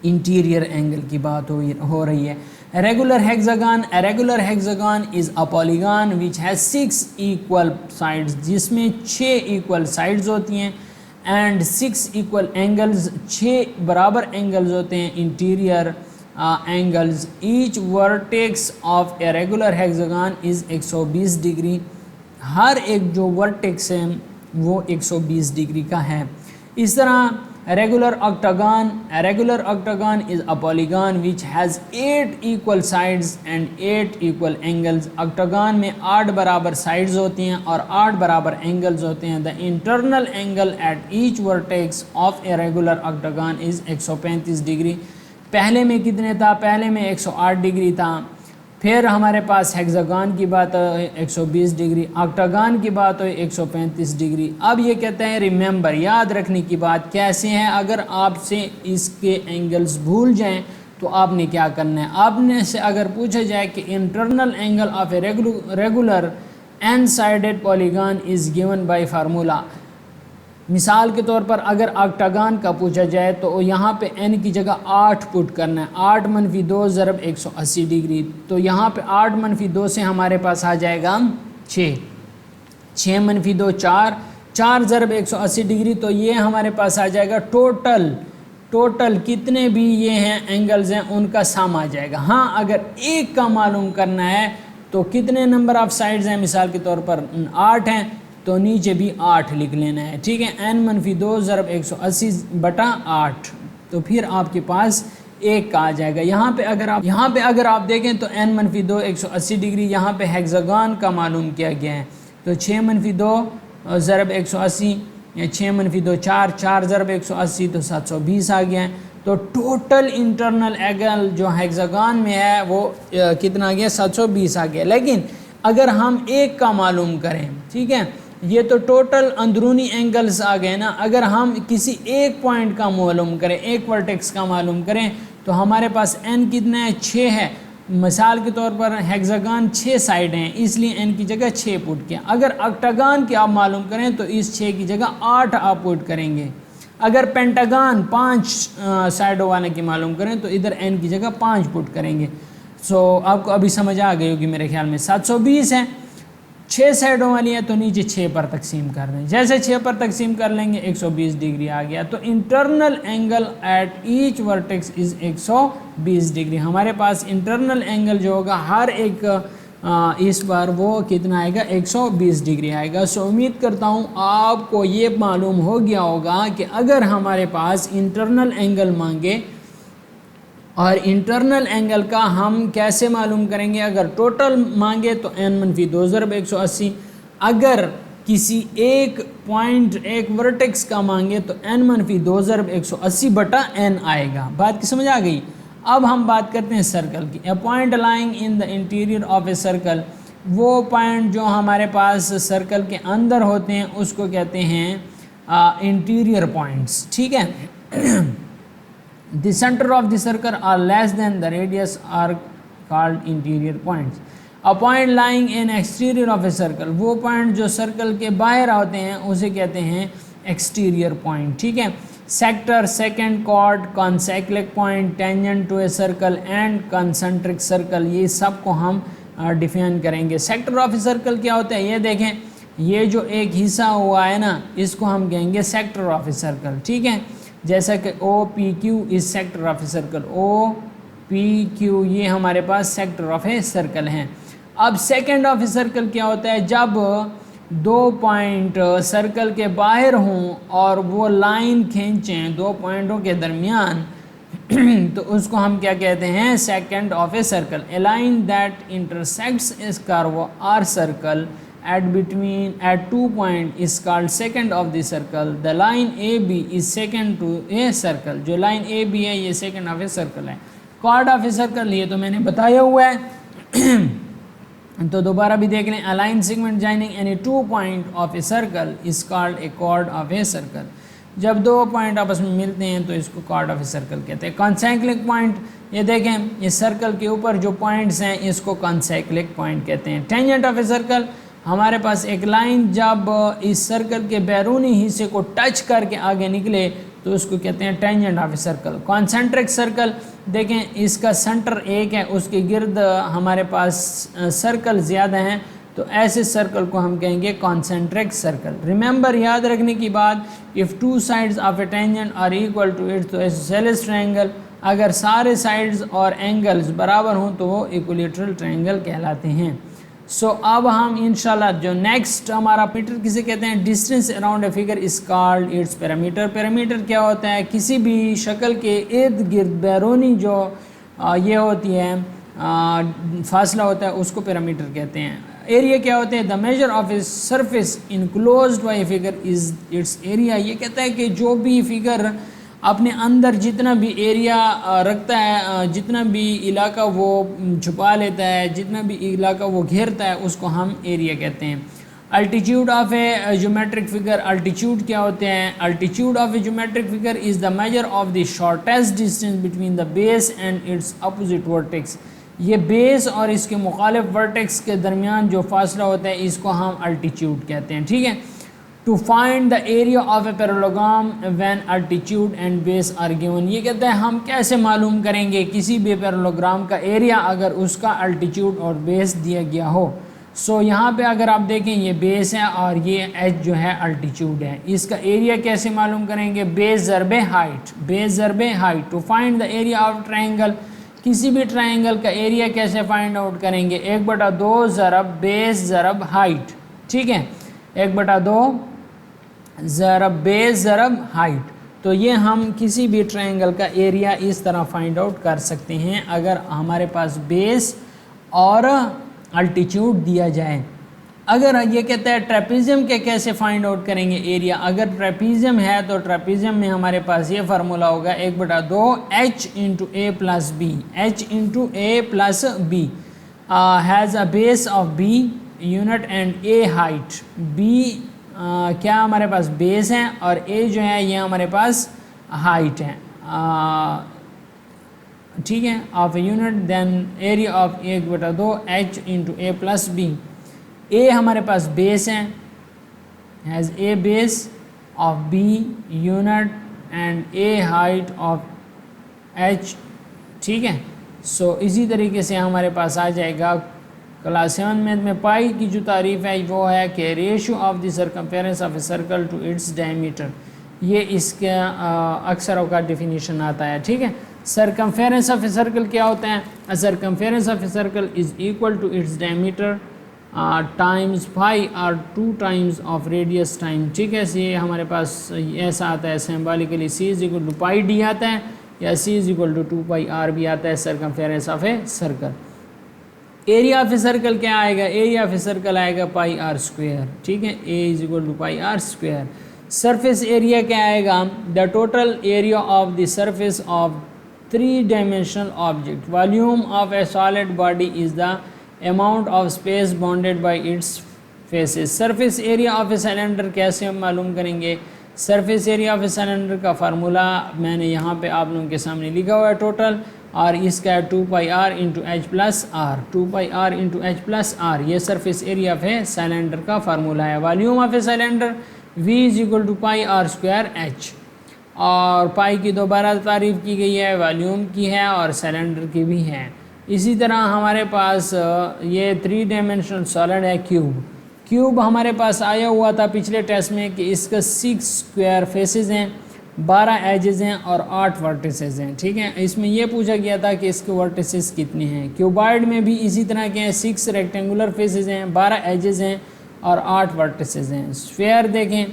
इंटीरियर एंगल की बात हो रही है। Regular hexagon, a regular hexagon is a polygon which has 6 equal sides, जिसमें 6 इक्वल साइड्स होती हैं एंड 6 इक्वल एंगल्स, 6 बराबर एंगल्स होते हैं interior angles, each vertex of a regular hexagon is 120 degree. हर एक जो वर्टेक्स है वो 120 डिग्री का है। इस तरह regular octagon is a polygon which has 8 equal sides and 8 equal angles। octagon में 8 बराबर साइड्स होती हैं और 8 बराबर एंगल्स होते हैं। The internal angle at each vertex of a regular octagon is 135 degree. पहले में कितने था? पहले में 108 डिग्री था। फिर हमारे पास हेक्सागन की बात है 120 डिग्री, ऑक्टागन की बात हो 135 डिग्री। अब ये कहते हैं रिमेंबर, याद रखने की बात कैसे है, अगर आपसे इसके एंगल्स भूल जाएं तो आपने क्या करना है। आपने से अगर पूछा जाए कि internal angle of a regular n sided polygon is given by formula, मिसाल के तौर पर अगर ऑक्टागन का पूछा जाए तो यहाँ पे n की जगह 8 पुट करना है। 8 - 2 = 180 डिग्री। तो यहाँ पे 8 - 2 से हमारे पास आ जाएगा 6, 6 - 2 4, 4 = 180 डिग्री। तो ये हमारे पास आ जाएगा टोटल कितने भी ये हैं एंगल्स हैं उनका सम आ जाएगा। हाँ, अगर एक का मालूम करना है तो कितने नंबर ऑफ साइड्स हैं, मिसाल के तौर पर 8 हैं तो नीचे भी 8 लिख लेना है, ठीक है। n - 2 = 180/8, तो फिर आपके पास एक का आ जाएगा। यहाँ पे अगर आप देखें तो n - 2 180 डिग्री, यहाँ पे हेक्सागन का मालूम किया गया है। तो 6 - 2 = 180 या 6 - 2 4, 4 = 180 तो 720 आ गया है। तो टोटल इंटरनल एंगल जो हेक्सागन में है वो कितना आ गया? 720 आ गया। लेकिन अगर हम एक का मालूम करें, ठीक है, ये तो टोटल अंदरूनी एंगल्स आ गए ना, अगर हम किसी एक पॉइंट का मालूम करें, एक वर्टेक्स का मालूम करें तो हमारे पास n कितना है? 6 है। मिसाल के तौर पर हेक्सागन 6 साइड हैं इसलिए n की जगह 6 पुट किया। अगर ऑक्टागन की आप मालूम करें तो इस 6 की जगह 8 आप पुट करेंगे। अगर पेंटागन 5 साइडों वाले की मालूम करें तो इधर n की जगह 5 पुट करेंगे। सो आपको अभी समझ आ गई होगी मेरे ख्याल में। 720 है, 6 साइडों वाली है तो नीचे 6 पर तकसीम कर दें। जैसे 6 पर तकसीम कर लेंगे 120 डिग्री आ गया। तो internal angle at each vertex is 120 degree. हमारे पास इंटरनल एंगल जो होगा हर एक इस बार वो कितना आएगा? 120 डिग्री आएगा। सो उम्मीद करता हूँ आपको ये मालूम हो गया होगा कि अगर हमारे पास इंटरनल एंगल मांगे और इंटरनल एंगल का हम कैसे मालूम करेंगे। अगर टोटल मांगे तो n - 2 = 180, अगर किसी एक पॉइंट एक वर्टेक्स का मांगे तो n - 2 = 180/n आएगा। बात की समझ आ गई। अब हम बात करते हैं सर्कल की। A point lying in the interior of a circle, वो पॉइंट जो हमारे पास सर्कल के अंदर होते हैं उसको कहते हैं इंटीरियर पॉइंट्स, ठीक है। The center of the circle are less than the radius are called interior points. A point lying in exterior of a circle, वो पॉइंट जो सर्कल के बाहर होते हैं उसे कहते हैं एक्सटीरियर पॉइंट, ठीक है। Sector, secant chord, concyclic point, tangent to a circle and concentric circle, ये सब को हम डिफाइन करेंगे। सेक्टर ऑफ ए सर्कल क्या होता है? ये देखें, ये जो एक हिस्सा हुआ है ना इसको हम कहेंगे सेक्टर ऑफ ए सर्कल, ठीक है। जैसा कि OPQ इस sector of a circle, OPQ ये हमारे पास सेक्टर ऑफ ए सर्कल हैं। अब सेकेंड ऑफ ए सर्कल क्या होता है? जब 2 पॉइंट सर्कल के बाहर हों और वो लाइन खींचें 2 पॉइंटों के दरमियान तो उसको हम क्या कहते हैं? Secant of a circle. A line that intersects a curve or circle at 2 point is called second of the circle. The line AB is second to a circle. जो लाइन AB है ये second of a circle है। chord of a circle ये तो मैंने बताया हुआ है तो दोबारा भी देख लें। A line segment joining any 2 point of a circle is called a chord of a circle. जब 2 पॉइंट आपस में मिलते हैं तो इसको chord of a circle कहते हैं। concentric point, ये देखें ये सर्कल के ऊपर जो पॉइंट्स हैं इसको concentric point कहते हैं। tangent of a circle, हमारे पास एक लाइन जब इस सर्कल के बैरूनी हिस्से को टच करके आगे निकले तो उसको कहते हैं tangent of a circle. Concentric circle देखें, इसका सेंटर एक है, उसके गिर्द हमारे पास सर्कल ज़्यादा हैं तो ऐसे सर्कल को हम कहेंगे कॉन्सेंट्रिक सर्कल। रिमेंबर, याद रखने की बात, if 2 sides of a tangent are equal to its तो आइसोसेलेस ट्रायंगल अगर सारे साइड्स और एंगल्स बराबर हों तो वो इक्विलेटरल ट्रायंगल कहलाते हैं। सो अब हम इंशाल्लाह जो नेक्स्ट हमारा पैरामीटर किसे कहते हैं, distance around a figure is called its parameter. Parameter क्या होता है, किसी भी शक्ल के इर्द गिर्द बैरूनी जो ये होती है फासला होता है उसको पैरामीटर कहते हैं। एरिया क्या होते हैं, the measure of a surface enclosed by a figure is it's area. ये कहता है कि जो भी फिगर अपने अंदर जितना भी एरिया रखता है, जितना भी इलाका वो छुपा लेता है, जितना भी इलाका वो घेरता है, उसको हम एरिया कहते हैं। Altitude of A geometric figure, altitude क्या होते हैं, altitude of A geometric figure is the measure of the shortest distance between the base and it's opposite vertex. ये बेस और इसके मुखालिफ वर्टेक्स के दरमियान जो फासला होता है इसको हम अल्टीट्यूड कहते हैं, ठीक है। To find the area of a parallelogram when altitude and base are given. ये कहते हैं हम कैसे मालूम करेंगे किसी भी पैरेललोग्राम का एरिया अगर उसका अल्टीट्यूड और बेस दिया गया हो। सो यहाँ पे अगर आप देखें ये बेस है और ये एच जो है अल्टीट्यूड है, इसका एरिया कैसे मालूम करेंगे, बेस ज़रबे हाइट, बेस ज़रबे height. To find the area of triangle, किसी भी ट्रायंगल का एरिया कैसे फाइंड आउट करेंगे, 1/2 ज़रब बेस ज़रब हाइट, ठीक है, 1/2 ज़रब बेस ज़रब हाइट। तो ये हम किसी भी ट्रायंगल का एरिया इस तरह फाइंड आउट कर सकते हैं अगर हमारे पास बेस और अल्टीट्यूड दिया जाए। अगर ये कहता है ट्रेपीजियम के कैसे फाइंड आउट करेंगे एरिया, अगर ट्रेपीजियम है तो ट्रेपीजियम में हमारे पास ये फार्मूला होगा 1/2 h into A plus B, h into A plus B has a base of b unit and a height. b क्या हमारे पास बेस है और a जो है ये हमारे पास हाइट है, ठीक है, of a unit, then area of 1/2 h into A plus b. A हमारे पास बेस है, has a base of b unit and a height of h, ठीक है। सो इसी तरीके से हमारे पास आ जाएगा क्लास 7 में पाई की जो तारीफ़ है वो है कि ratio of the circumference of a circle to its diameter. ये इसका अक्सर औकात डिफिनीशन आता है, ठीक है। सर्कमफेरेंस ऑफ ए सर्कल क्या होता है, circumference of a circle is equal to its diameter times pi और 2 टाइम्स ऑफ रेडियस टाइम, ठीक है। ये हमारे पास ऐसा आता है symbolically, c is equal to pi D आता है या c is equal to 2 pi r भी आता है circumference of a circle. Area of a circle क्या आएगा, एरिया ऑफ ए सर्कल आएगा पाई r स्क्वायर, ठीक है, a is equal to pi r square. Surface area क्या आएगा, the total area of the surface of 3 dimensional object. Volume of a solid body is the amount of space bounded by its faces. Surface area of a cylinder कैसे हम मालूम करेंगे, surface area of a cylinder का formula मैंने यहाँ पे आप लोगों के सामने लिखा हुआ है टोटल, और इसका है 2 pi r into h plus r, 2 pi r into h plus r. ये surface area of a cylinder का फार्मूला है। Volume of a cylinder v is equal to pi r square h, और पाई की दोबारा तारीफ़ की गई है, वॉल्यूम की है और सिलेंडर की भी है। इसी तरह हमारे पास ये 3 डायमेंशनल सॉलिड है क्यूब। क्यूब हमारे पास आया हुआ था पिछले टेस्ट में कि इसका 6 स्क्वायर फेसेस हैं, 12 एजेस हैं और 8 वर्टिसेस हैं, ठीक है। इसमें यह पूछा गया था कि इसके वर्टिसेस कितने हैं। क्यूबॉइड में भी इसी तरह के हैं, 6 रेक्टेंगुलर फेसेस हैं, 12 एजेस हैं और 8 वर्टिसेस हैं। स्फेयर देखें,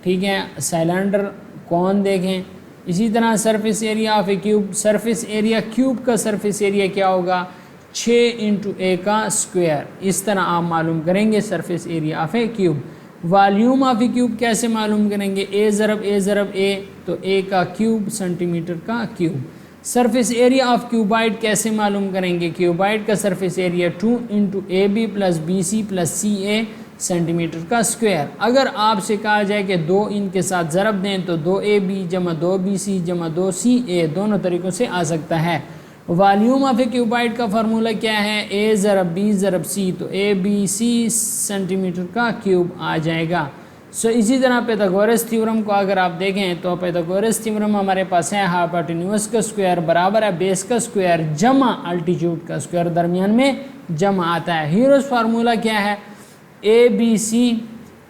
ठीक है, सिलेंडर कौन देखें। इसी तरह surface area of a cube, surface area cube का सरफेस एरिया क्या होगा, 6 इंटू ए का स्क्वायर। इस तरह आप मालूम करेंगे surface area of a cube. Volume of a cube कैसे मालूम करेंगे, ए ज़रब ए, तो ए का क्यूब सेंटीमीटर का cube. Surface area of cuboid कैसे मालूम करेंगे, क्यूबाइड का surface area 2 into A B plus B C plus C A centimetre का स्क्वायर। अगर आपसे कहा जाए कि 2 इनके साथ ज़रब दें तो 2ab जमा 2bc जमा 2ca दोनों तरीक़ों से आ सकता है। वॉल्यूम ऑफ ए क्यूबाइड का फार्मूला क्या है, a ज़रब b ज़रब c, तो abc सेंटीमीटर का क्यूब आ जाएगा। सो इसी तरह पाइथागोरस थ्योरम को अगर आप देखें तो पाइथागोरस थ्योरम हमारे पास है, हाइपोटेन्यूज का स्क्वायर बराबर है बेस का स्क्वायर जमा अल्टीट्यूड का स्क्वायर, दरमियान में जमा आता है। हीरोस फार्मूला क्या है, A B C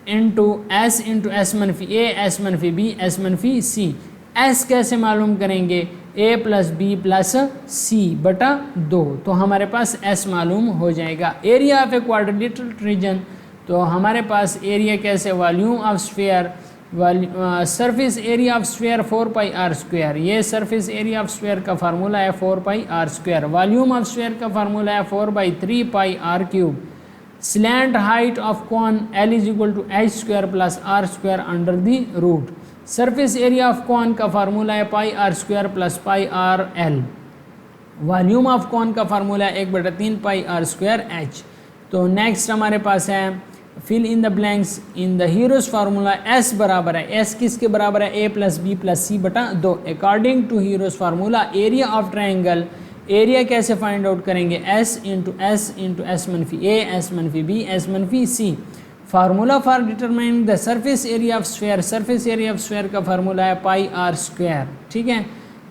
into S मनफी ए, एस मनफी बी, एस मनफी सी। एस कैसे मालूम करेंगे, ए प्लस बी प्लस सी बटा 2। तो हमारे पास एस मालूम हो जाएगा। Area of a quadrilateral region, तो हमारे पास एरिया कैसे, volume of sphere, surface area of sphere 4 pi are square, ये सरफेस एरिया ऑफ स्फीयर का फार्मूला है 4 pi are square. Volume of sphere का फार्मूला है 4/3 pi r cube. Slant height of cone l is equal to h square plus r square under the root. Surface area of cone का formula है pi are square plus pi r l. Volume of cone का formula है 1/3 pi are square h. तो next हमारे पास है fill in the blanks in the Heron's formula. S बराबर है, एस किसके बराबर है, ए प्लस बी प्लस सी बटा 2। According to Heron's formula area of triangle, area कैसे फाइंड आउट करेंगे, एस इंटू एस मनफी ए, एस मनफी बी, एस मनफी c. Formula for determining the surface area of sphere, surface area of sphere का formula है pi are square. ठीक है,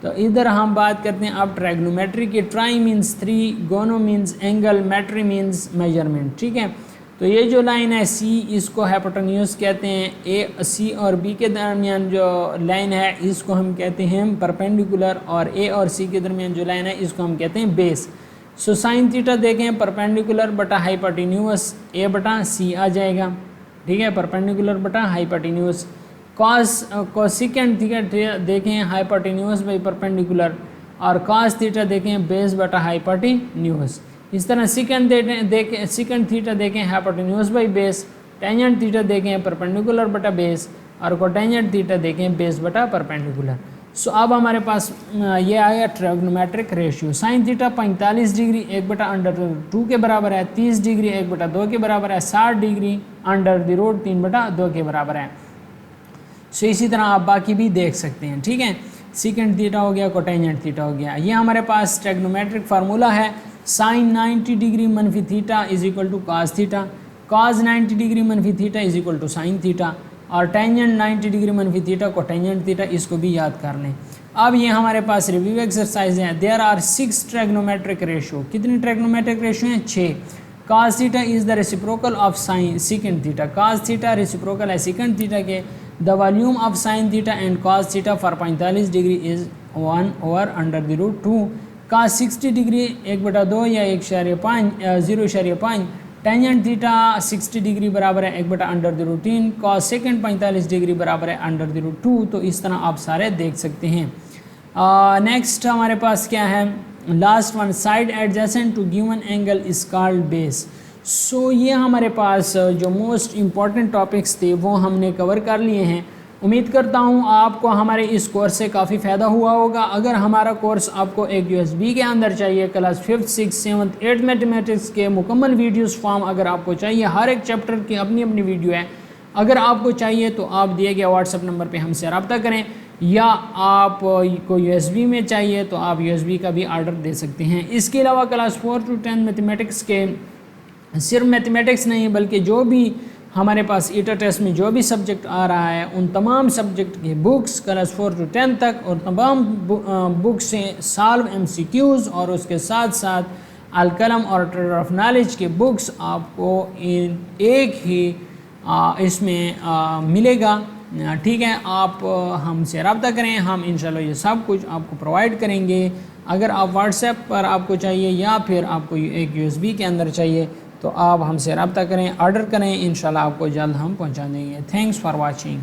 तो इधर हम बात करते हैं अब ट्रायगोनोमेट्री की। ट्राई मीन्स 3, गोनो मीन्स एंगल, मेट्री मीन्स मेजरमेंट। ठीक है, तो ये जो लाइन है सी, इसको हाइपोटेन्यूज कहते हैं। ए सी और बी के दरमियान जो लाइन है इसको हम कहते हैं परपेंडिकुलर, और ए और सी के दरमियान जो लाइन है इसको हम कहते हैं बेस। सो साइन थीटा देखें, परपेंडिकुलर बटा हाइपोटेन्यूज ए बटा सी आ जाएगा। ठीक है, परपेंडिकुलर बटा हाइपोटेन्यूज। कॉसिकेंट थीटा देखें हाइपोटेन्यूज बाई परपेंडिकुलर, और कॉस थीटा देखें बेस बटा हाइपोटेन्यूज। इस तरह सिकेंड थीटा देखें hypotenuse by base, tangent theta देखें परपेंडिकुलर बटा बेस, और कोटेंजेंट थीटा देखें बेस बटा परपेंडिकुलर। सो अब हमारे पास ये आया trigonometric ratio. Sine theta 45 degree 1/√2 के बराबर है, 30 डिग्री 1/2 के बराबर है, 60 डिग्री √3 3/2 के बराबर है। सो इसी तरह आप बाकी भी देख सकते हैं। ठीक है, सिकेंड थीटा हो गया, कोटेंजेंट थीटा हो गया। ये हमारे पास ट्रायगोनोमेट्रिक फार्मूला है। साइन 90 डिग्री मनफी theta is equal to cos theta, cos 90 degree मनफी theta is equal to sine theta, और टेंजेंट 90 डिग्री मनफी थीटा को टेंजेंट थीटा, इसको भी याद कर लें। अब ये हमारे पास रिव्यू एक्सरसाइज हैं। There are 6 trigonometric ratio. कितनी ट्रायगोनोमेट्रिक रेशियो हैं, 6। Cos theta is the reciprocal of sine secant theta, cos theta reciprocal है सिकेंड थीटा के। The volume of sine theta and cause theta for 45 degree is 1/√2। Cause 60 degree 1/2 या 0.5। Tangent theta 60 degree बराबर है 1/√3। Cos second 45 degree बराबर है √2। तो इस तरह आप सारे देख सकते हैं। नेक्स्ट हमारे पास क्या है, last one, side adjacent to given angle is called base. So ये हमारे पास जो मोस्ट इम्पॉर्टेंट टॉपिक्स थे वो हमने कवर कर लिए हैं। उम्मीद करता हूँ आपको हमारे इस कोर्स से काफ़ी फ़ायदा हुआ होगा। अगर हमारा कोर्स आपको एक USB के अंदर चाहिए, class 5th 6th 7th 8th mathematics के मुकम्मल वीडियोस फॉर्म अगर आपको चाहिए, हर एक चैप्टर की अपनी अपनी वीडियो है, अगर आपको चाहिए तो आप दिए गए व्हाट्सएप नंबर पे हमसे रब्ता करें, या आप को USB में चाहिए तो आप USB का भी आर्डर दे सकते हैं। इसके अलावा क्लास 4 to 10 मैथमेटिक्स के सिर्फ मैथमेटिक्स नहीं बल्कि जो भी हमारे पास ईटा टेस्ट में जो भी सब्जेक्ट आ रहा है उन तमाम सब्जेक्ट के बुक्स क्लास 4 to 10 तक और तमाम बुक्स से सॉल्व MCQs, और उसके साथ साथ अलकलम और ट्रेड ऑफ नॉलेज के बुक्स आपको इन एक ही इसमें मिलेगा। ठीक है, आप हमसे रब्ता करें, हम इंशाल्लाह ये सब कुछ आपको प्रोवाइड करेंगे। अगर आप व्हाट्सएप पर आपको चाहिए या फिर आपको एक USB के अंदर चाहिए तो आप हमसे रब्ता करें, ऑर्डर करें, इंशाल्लाह आपको जल्द हम पहुंचा देंगे। Thanks for watching.